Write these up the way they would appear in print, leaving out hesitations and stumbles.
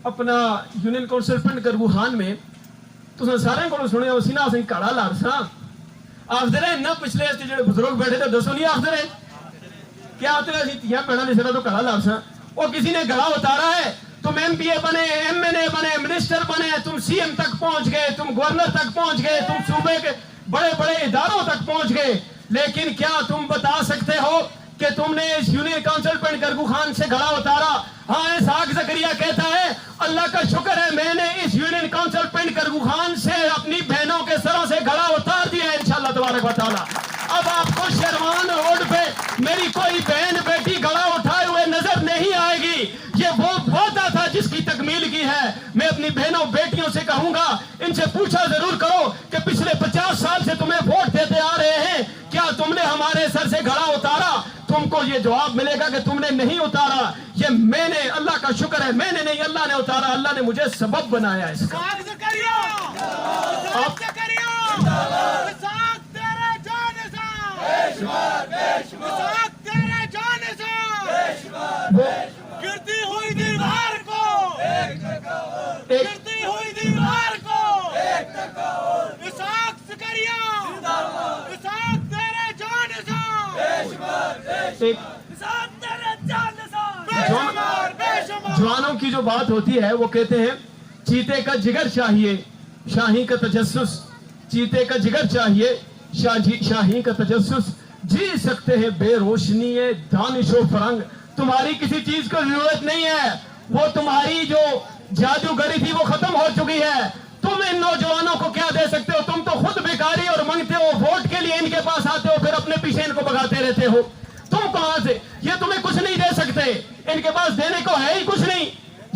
अपना union council पिंड करगू खान में तुम सारे को सुने सी ना अं घड़ा लारसा आखते रहे ना पिछले जो बुजुर्ग बैठे थे दसो नहीं आखते रहे क्या आते रहे तियां भैन के सिर तो घड़ा लारसा और किसी ने घड़ा उतारा है तुम MPA बने MNA बने मिनिस्टर बने तुम CM तक पहुंच गए तुम गवर्नर तक पहुंच गए तुम सूबे के बड़े बड़े इदारों तक पहुंच गए लेकिन क्या तुम बता सकते हो कि तुमने इस यूनियन काउंसिल पिंड करगू खान से घड़ा उतारा? हाँ इसहाक ज़करिया कहता है अल्लाह का शुक्र है मैंने इस यूनियन काउंसिल पिंड करगू खान से अपनी बहनों के सरों से घड़ा उतार दिया है इंशाअल्लाह तबारक व तआला। अब आपको शेरवान रोड पे मेरी कोई बहन बेटी घड़ा उठाए हुए नजर नहीं आएगी। ये वो वादा था जिसकी तकमील की है। मैं अपनी बहनों बेटियों से कहूंगा इनसे पूछा जरूर करो कि पिछले 50 साल से तुम्हें वोट देते आ रहे हैं, क्या तुमने हमारे सर से घड़ा उतारा? तुमको ये जवाब मिलेगा कि तुमने नहीं उतारा। ये मैंने, अल्लाह का शुक्र है मैंने नहीं अल्लाह ने उतारा, अल्लाह ने मुझे सबब बनाया इसका। गिरती हुई दीवार को गिरती हुई दीवार को इसहाक ज़करिया इसहाक तेरे जान जवानों की जो बात होती है वो कहते हैं चीते का जिगर चाहिए शाही का तजस्सुस, चीते का जिगर चाहिए शाही का तजस्सुस, जी सकते हैं बेरोशनी दानिशो फरंग। तुम्हारी किसी चीज को जरूरत नहीं है, वो तुम्हारी जो जादूगरी थी वो खत्म हो चुकी है। तुम इन नौजवानों को क्या दे सकते हो? तुम तो खुद भिखारी और मांगते हो, वोट के लिए इनके पास आते हो, फिर अपने पीछे इनको भगाते रहते हो। तुम कहां से? ये तुम्हें कुछ नहीं दे सकते, इनके पास देने को है ही कुछ नहीं।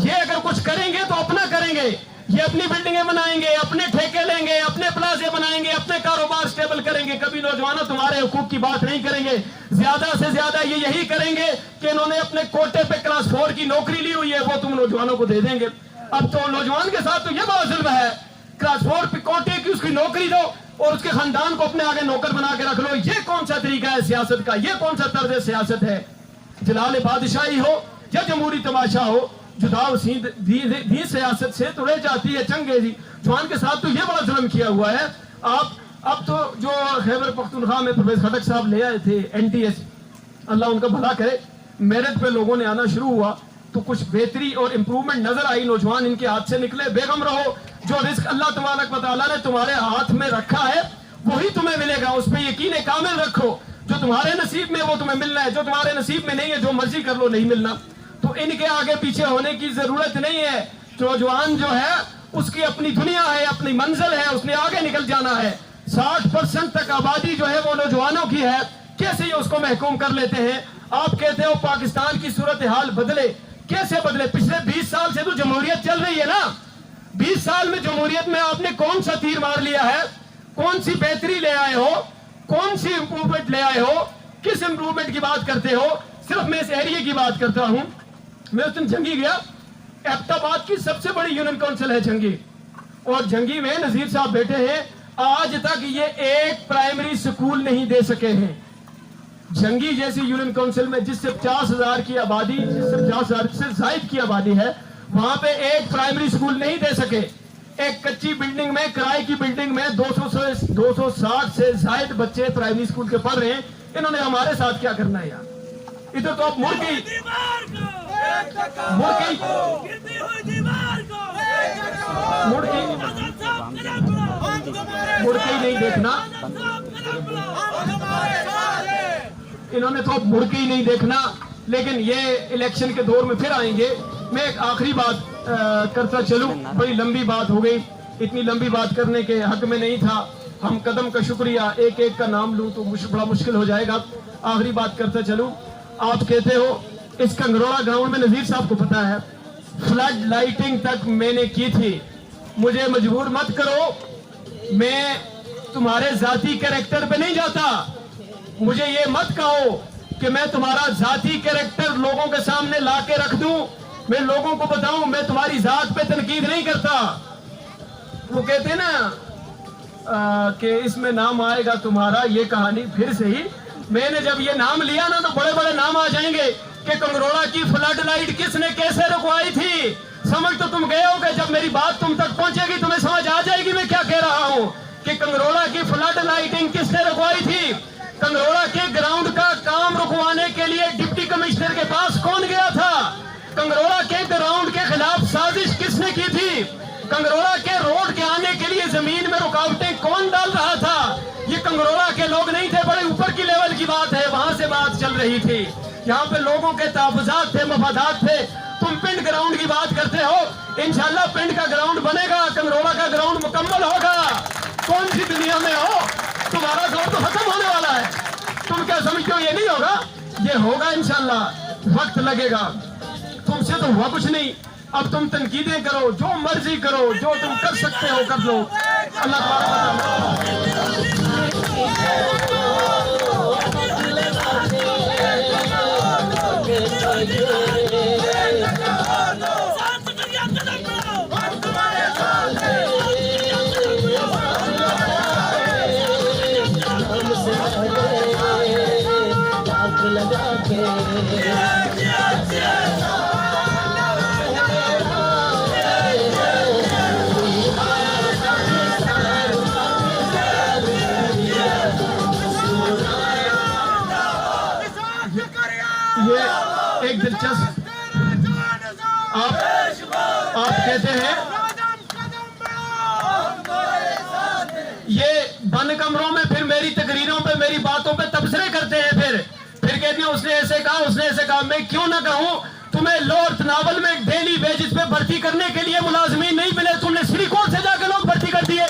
ये अगर कुछ करेंगे तो अपना करेंगे, ये अपनी बिल्डिंगें बनाएंगे, अपने ठेके लेंगे, अपने प्लाजे बनाएंगे, अपने कारोबार स्टेबल करेंगे। कभी नौजवानों तुम्हारे हुकूक की बात नहीं करेंगे। ज्यादा से ज्यादा ये यही करेंगे कि इन्होंने अपने कोटे पे क्लास 4 की नौकरी ली हुई है वो तुम नौजवानों को दे देंगे। अब तो नौजवान के साथ तो ये बड़ा जुल्म है, क्लास 4 पे कोटे की उसकी नौकरी दो और उसके खानदान को अपने आगे नौकर बना के रख लो। ये कौन सा तरीका है सियासत का? ये कौन सा तर्ज सियासत है? जलाल बादशाही हो या जमहूरी तमाशा हो, जुदाव दी सियासत से तो रह जाती है चंगेजी। जवान के साथ तो ये बड़ा जुल्म किया हुआ है। आप अब तो जो खैबर पख्तूनख्वा में प्रोफेसर खटक साहब ले आए थे NTS, अल्लाह उनका भला करे, मेरिट पे लोगों ने आना शुरू हुआ तो कुछ बेहतरी और इंप्रूवमेंट नजर आई। नौजवान इनके हाथ से निकले। बेगम रहो, जो रिस्क अल्लाह तबारक व तआला ने तुम्हारे हाथ में रखा है वही तुम्हें मिलेगा, उस पर यकीन कामिल रखो। जो तुम्हारे नसीब में वो तुम्हें मिलना है, जो तुम्हारे नसीब में नहीं है जो मर्जी कर लो नहीं मिलना। तो इनके आगे पीछे होने की जरूरत नहीं है। नौजवान जो है उसकी अपनी दुनिया है, अपनी मंजिल है, उसने आगे निकल जाना है। 60% तक आबादी जो है वो नौजवानों की है। कैसे ये उसको महकूम कर लेते हैं? आप कहते हो पाकिस्तान की सूरत हाल बदले, कैसे बदले? पिछले 20 साल से तो जमहूरियत चल रही है ना। 20 साल में जमहूरियत में आपने कौन सा तीर मार लिया है? कौन सी बेहतरी ले आए हो? कौन सी इंप्रूवमेंट ले आए हो? किस इंप्रूवमेंट की बात करते हो? सिर्फ मैं इस एरिया की बात करता हूं। मैं उस दिन जंगी गया, एबटाबाद की सबसे बड़ी यूनियन काउंसिल है जंगी, और जंगी में नजीर साहब बैठे हैं। आज तक ये एक प्राइमरी स्कूल नहीं दे सके हैं। जंगी जैसी यूनियन काउंसिल में जिससे 50,000 की आबादी, जिससे 50,000 से ज्यादा की आबादी है, वहां पे एक प्राइमरी स्कूल नहीं दे सके। एक कच्ची बिल्डिंग में, किराए की बिल्डिंग में 260 से ज्यादा बच्चे प्राइमरी स्कूल के पढ़ रहे हैं। इन्होंने हमारे साथ क्या करना है यार? इधर तो आप मुड़ के ही नहीं देखना। इन्होंने तो मुड़ के ही नहीं देखना। लेकिन ये इलेक्शन के दौर में फिर आएंगे। मैं एक आखिरी बात करता चलूं, बड़ी लंबी बात हो गई, इतनी लंबी बात करने के हक में नहीं था। हम कदम का शुक्रिया, एक एक का नाम लूं तो बड़ा मुश्किल हो जाएगा। आखिरी बात करता चलूं, आप कहते हो इस कंगरोड़ा ग्राउंड में नजीर साहब को पता है फ्लड लाइटिंग तक मैंने की थी। मुझे मजबूर मत करो, मैं तुम्हारे जाती कैरेक्टर पे नहीं जाता। मुझे ये मत कहो कि मैं तुम्हारा जाती कैरेक्टर लोगों के सामने ला के रख दूं, मैं लोगों को बताऊं। मैं तुम्हारी जात पे तनकीद नहीं करता। वो कहते हैं ना कि इसमें नाम आएगा तुम्हारा, ये कहानी फिर से ही। मैंने जब ये नाम लिया ना तो बड़े बड़े नाम आ जाएंगे कि कंगरोड़ा की फ्लड लाइट किसने कैसे रुकवाई थी। समझ तो तुम गए होगे, जब मेरी बात तुम तक पहुंचेगी तुम्हें समझ आ जाएगी मैं क्या कह रहा हूं कि कंगरोड़ा की फ्लड लाइटिंग किसने रुकवाई थी। कंगरोड़ा के ग्राउंड का काम रुकवाने के लिए डिप्टी कमिश्नर के पास कौन गया था। कंगरोड़ा के ग्राउंड के खिलाफ साजिश किसने की थी। कंगरोड़ा के रोड के आने के लिए जमीन में रुकावटें कौन डाल रहा था। ये कंगरोड़ा के लोग नहीं थे, बड़े ऊपर की लेवल की बात है, वहां से बात चल रही थी। यहाँ पे लोगों के तहफ़्फ़ुज़ात थे, मफादात थे। तुम पिंड ग्राउंड की बात करते हो, इंशाल्लाह पिंड का ग्राउंड बनेगा, कंगरोड़ा का ग्राउंड मुकम्मल होगा। कौन सी दुनिया में हो, तुम्हारा दौर तो खत्म होने वाला है। तुम क्या समझते हो ये नहीं होगा, ये होगा इंशाल्लाह, वक्त लगेगा। तुमसे तो हुआ कुछ नहीं, अब तुम तनकीदें करो, जो मर्जी करो, जो तुम कर सकते हो कर लो। अल्लाह ये एक दिलचस्प, आप कहते हैं ये बंद कमरों में फिर मेरी तकरीरों पे मेरी बातों पे तबसरे करते हैं, फिर कहते हैं उसने ऐसे कहा उसने ऐसे कहा। मैं क्यों ना कहूं, तुम्हें लोअर तनावल में डेली बेसिस पे भर्ती करने के लिए मुलाजमीन नहीं मिले, तुमने सिटी कोर्ट से जाकर लोग भर्ती कर दिए।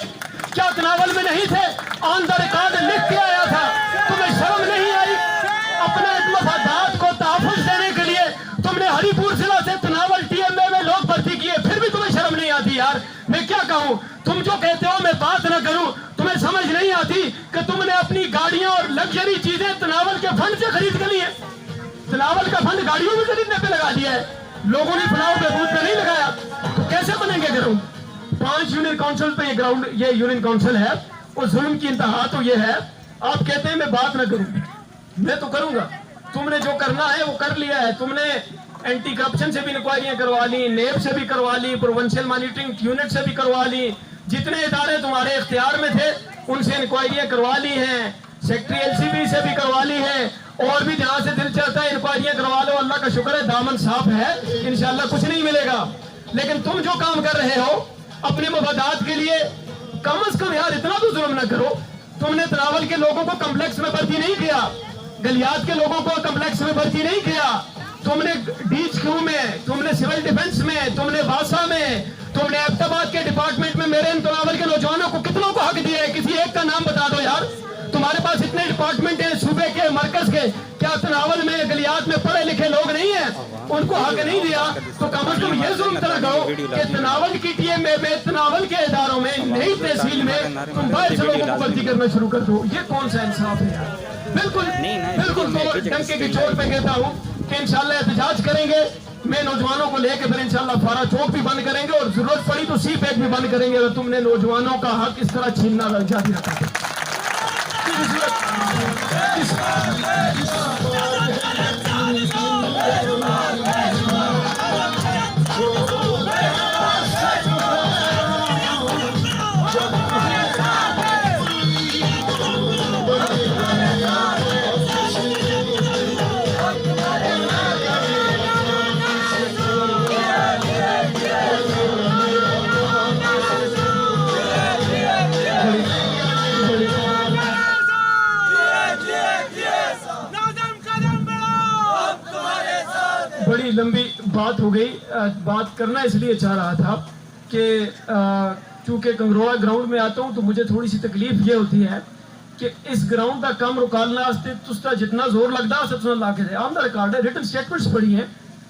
क्या तनावल में नहीं थे, ऑन द रिकॉर्ड लिख के आया था। तुम्हें शर्म नहीं आई, अपने मफादात को तहफ़्फ़ुज़ देने के लिए तुमने हरीपुर जिला से तनावल टीएमए में लोग भर्ती किए, फिर भी तुम्हें शर्म नहीं आती। यार मैं क्या कहूँ, तुम जो कहते हो मैं बात ना करूं, तुम्हें समझ नहीं आती कि तुमने अपनी गाड़ियां और लग्जरी चीजें तनावल के फंड से खरीद कर ली है। तनावल का फंड गाड़ियों में खरीदने पे लगा दिया है, लोगों ने फलाव बहबूद पे नहीं लगाया, तो कैसे बनेंगे ग्राउंड। 5 यूनियन काउंसिल पे ये ग्राउंड, ये यूनियन काउंसिल है, और जुल्म की इंतहा तो ये है। आप कहते हैं मैं बात ना करूं, मैं तो करूंगा। तुमने जो करना है वो कर लिया है। तुमने एंटी करप्शन से भी इंक्वायरियां करवा ली, नेब से भी करवा ली, प्रोविंशियल मॉनिटरिंग यूनिट से भी करवा ली, जितने इदारे तुम्हारे इख्तियार में थे उनसे इंक्वायरियां करवा ली हैं, सेक्रेटरी एलसीबी से भी करवा ली है, और भी जहां से दिल चाहता है इंक्वायरियां करवा लो। अल्लाह का शुक्र है दामन साफ है, इंशाल्लाह कुछ नहीं मिलेगा। लेकिन तुम जो काम कर रहे हो अपने मफादात के लिए, कम अज कम यार इतना तो जुल्म न करो। तुमने तनावल के लोगों को कम्प्लेक्स में भर्ती नहीं किया, गलियात के लोगों को कम्प्लेक्स में भर्ती नहीं किया, तुमने डीएचक्यू में, तुमने सिविल डिफेंस में, तुमने वासा में, तुमने अहमदाबाद के डिपार्टमेंट में मेरे तनावल के नौजवानों को कितनों को हक दिया है। किसी एक का नाम बता दो यार। तुम्हारे पास इतने डिपार्टमेंट हैं सूबे के, मरकज के, क्या तनावल में गलियात में पढ़े लिखे लोग नहीं है, उनको हक नहीं दिया। तो कम अज कम ये जुल्म तरह करो कि तनावल की टीएमए में, तनावल के इदारों में, नई तहसील में तुम बाहर से लोगों को भर्ती करना शुरू कर दो। ये कौन सा इंसाफ है यार। बिल्कुल बिल्कुल डंके की चोट पे कहता हूँ कि इंशाल्लाह एहतजाज करेंगे। मैं नौजवानों को लेकर फिर इंशाल्लाह फारा चौक भी बंद करेंगे, और जरूरत पड़ी तो सी पैक भी बंद करेंगे अगर तुमने नौजवानों का हक इस तरह छीनना जारी रखा। बड़ी लंबी बात हो गई। बात करना इसलिए चाह रहा था कि चूंकि कंगरोड़ा ग्राउंड में आता हूँ तो मुझे थोड़ी सी तकलीफ ये होती है कि इस ग्राउंड का काम रुकालना तुस्ता जितना जोर लगता है उतना ला के ऑन द रिकॉर्ड है, रिटन स्टेटमेंट्स पढ़ी हैं,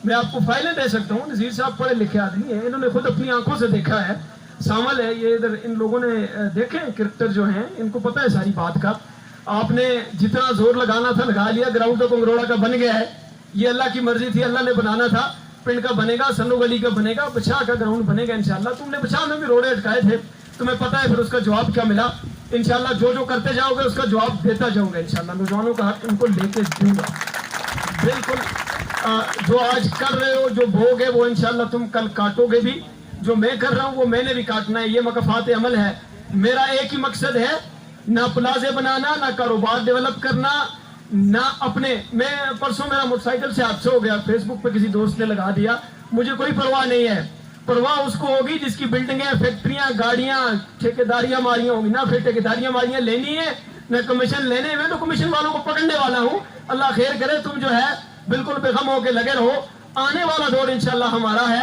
मैं आपको फाइलें दे सकता हूँ। नज़ीर साहब पढ़े लिखे आदमी है, इन्होंने खुद अपनी आंखों से देखा है, शामिल है ये इधर, इन लोगों ने देखे क्रिकेटर जो हैं, इनको पता है सारी बात का। आपने जितना जोर लगाना था लगा लिया, ग्राउंड तो कंगरोड़ा का बन गया है। ये अल्लाह की मर्जी थी, अल्लाह ने बनाना था। पिंड का बनेगा, सन्नू गली का बनेगा, बछा का ग्राउंड बनेगा इंशाल्लाह। तुमने बछा में भी रोड़े अटकाए थे, तुम्हें पता है फिर उसका जवाब क्या मिला। इंशाल्लाह जो जो करते जाओगे उसका जवाब देता जाऊंगा इंशाल्लाह। नौजवानों का हक उनको लेके दूंगा बिल्कुल। جو آج کر رہے ہو جو بھوگ ہے وہ انشاءاللہ تم کل کاٹو گے بھی. جو میں کر رہا ہوں وہ میں نے بھی کاٹنا ہے. یہ مقافات عمل ہے. میرا ایک ہی مقصد ہے, نہ پلازے بنانا, نہ کاروبار ڈیولپ کرنا, نہ اپنے. میں پرسوں میرا موٹر سائیکل سے حادثہ ہو گیا, فیس بک پہ کسی دوست نے لگا دیا. مجھے کوئی پرواہ نہیں ہے. پرواہ اس کو ہوگی جس کی بلڈنگیں, فیکٹریاں, گاڑیاں, ٹھیکیداریاں ماریاں ہوں گی. نہ پھر ٹھیکیداریاں ماریاں لینی ہے, نہ کمیشن لینے. میں تو کمیشن والوں کو پکڑنے والا ہوں. اللہ خیر کرے. تم جو ہے بالکل بے غم ہو کے لگے رہو. آنے والا دور انشاءاللہ ہمارا ہے.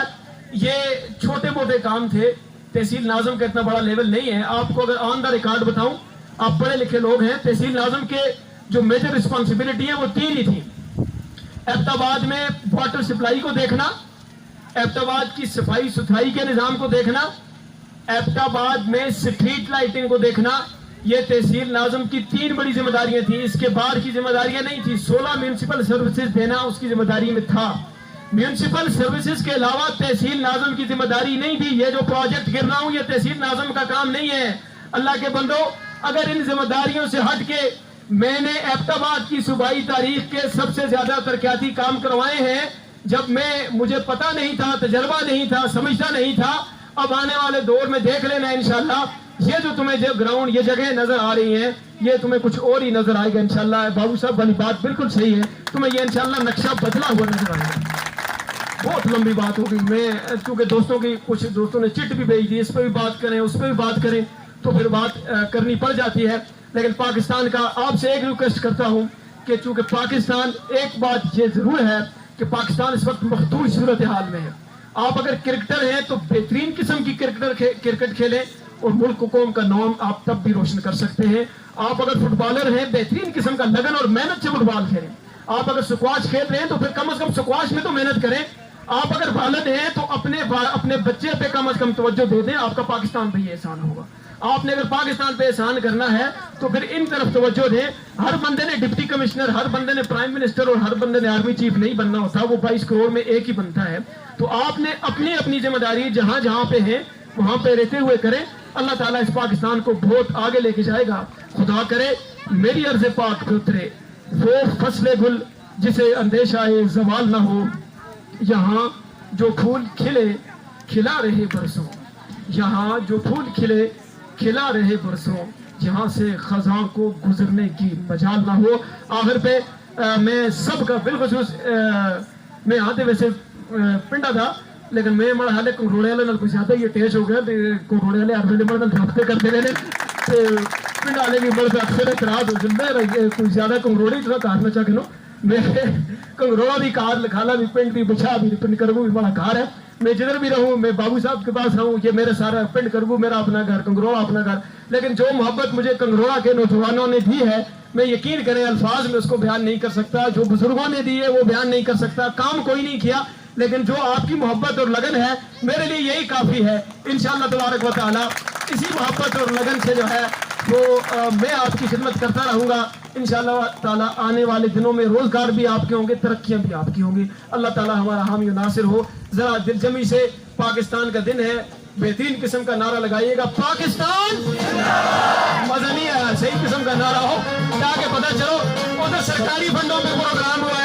یہ چھوٹے موٹے کام تھے. تحصیل ناظم کا اتنا بڑا لیول نہیں ہے. آپ کو اگر آن دا ریکارڈ بتاؤں, آپ پڑھے لکھے لوگ ہیں, تحصیل ناظم کے جو میجر رسپانسبلٹی ہے وہ 3 ہی تھی. ایبٹ آباد میں واٹر سپلائی کو دیکھنا, ایبٹ آباد کی صفائی ستھرائی کے نظام کو دیکھنا, ایبٹ آباد میں سٹریٹ لائٹنگ کو دیکھنا. یہ تحصیل ناظم کی 3 بڑی ذمہ داریاں تھیں. اس کے بعد کی ذمہ داریاں نہیں تھی. 16 میونسپل سروسز دینا اس کی ذمہ داری میں تھا. میونسپل سروسز کے علاوہ تحصیل ناظم کی ذمہ داری نہیں تھی. یہ جو پروجیکٹ گر رہا ہوں یہ تحصیل ناظم کا کام نہیں ہے. اللہ کے بندو, اگر ان ذمہ داریوں سے ہٹ کے میں نے ایبٹ آباد کی صوبائی تاریخ کے سب سے زیادہ ترقیاتی کام کروائے ہیں, جب مجھے پتہ نہیں تھا, تجربہ نہیں تھا, سمجھتا نہیں تھا. اب آنے والے دور میں دیکھ لینا انشاءاللہ. یہ جو تمہیں جو گراؤنڈ, یہ جگہ نظر آ رہی ہیں, یہ تمہیں کچھ اور ہی نظر آئے گا انشاءاللہ. بابو صاحب والی بات بالکل صحیح ہے. تمہیں یہ انشاءاللہ نقشہ بدلا ہوا نظر آئے گا. بہت لمبی بات ہو گئی. میں چونکہ دوستوں کی کچھ دوستوں نے چٹ بھی بھیج دی, اس پہ بھی بات کریں, اس پہ بھی بات کریں, تو پھر بات کرنی پڑ جاتی ہے. لیکن پاکستان کا آپ سے ایک ریکویسٹ کرتا ہوں کہ چونکہ پاکستان, ایک بات یہ ضرور ہے کہ پاکستان اس وقت مخدوش صورتحال میں ہے. آپ اگر کرکٹر ہیں تو بہترین قسم کی کرکٹ کھیلیں اور ملک و قوم کا نام آپ تب بھی روشن کر سکتے ہیں. آپ اگر فٹ بالر ہیں, بہترین قسم کا لگن اور محنت سے فٹ بال کھیلیں. آپ اگر سکواش کھیل رہے ہیں تو پھر کم از کم سکواش میں تو محنت کریں. آپ اگر والد ہیں تو اپنے بچے پہ کم از کم توجہ دے دیں. آپ کا پاکستان پہ یہ احسان ہوگا. آپ نے اگر پاکستان پہ احسان کرنا ہے تو پھر ان طرف توجہ دیں. ہر بندے نے ڈپٹی کمشنر, ہر بندے نے پرائم منسٹر اور ہر بندے نے آرمی چیف نہیں بننا ہوتا. وہ 22 کروڑ میں ایک ہی بنتا ہے. تو آپ نے اپنی ذمہ داری جہاں جہاں پہ ہیں وہاں پہ رہتے ہوئے کریں. اللہ تعالیٰ اس پاکستان کو بہت آگے لے کے جائے گا. خدا کرے میری عرض پاک پہ اترے وہ فصل گل جسے اندیشہ زوال نہ ہو. یہاں جو پھول کھلے کھلا رہے برسوں, یہاں جو پھول کھلے کھلا رہے برسوں, یہاں سے خزاں کو گزرنے کی مجال نہ ہو. آخر پہ میں سب کا بالخصوص, میں آتے ویسے پنڈا تھا لیکن میں مڑا حالے کنگروڑے والے کوئی زیادہ یہ ٹیچ ہو گیا. کنگروڑے والے ہر ویلے مڑا دھپتے کرتے رہے, پنڈ والے بھی بڑے اکثر اعتراض ہو جاتے کوئی زیادہ کنگروڑے اتنا کار نہ چاہ لو. میں کنگروڑا بھی کار لکھالا بھی پنڈ بھی بچھا بھی پنڈ کربو بھی بڑا کار ہے. میں جدھر بھی رہوں, میں بابو صاحب کے پاس رہوں, یہ میرے سارا پنڈ کربو میرا اپنا گھر, کنگروڑا اپنا گھر. لیکن جو محبت مجھے کنگروڑا کے نوجوانوں نے دی ہے, میں یقین کریں الفاظ میں اس کو بیان نہیں کر سکتا. جو بزرگوں نے دی ہے وہ بیان نہیں کر سکتا. کام کوئی نہیں کیا, لیکن جو آپ کی محبت اور لگن ہے میرے لیے یہی کافی ہے. انشاءاللہ تبارک و تعالی اسی محبت اور لگن سے جو ہے وہ میں آپ کی خدمت کرتا رہوں گا. انشاءاللہ تعالی آنے والے دنوں میں روزگار بھی آپ کے ہوں گے, ترقیاں بھی آپ کی ہوں گی. اللہ تعالی ہمارا حامی و ناصر ہو. ذرا دل جمی سے پاکستان کا دن ہے, بہترین قسم کا نعرہ لگائیے گا, پاکستان. مزہ نہیں آیا, صحیح قسم کا نعرہ ہو تاکہ پتہ چلو. ادھر سرکاری فنڈوں میں پروگرام ہوا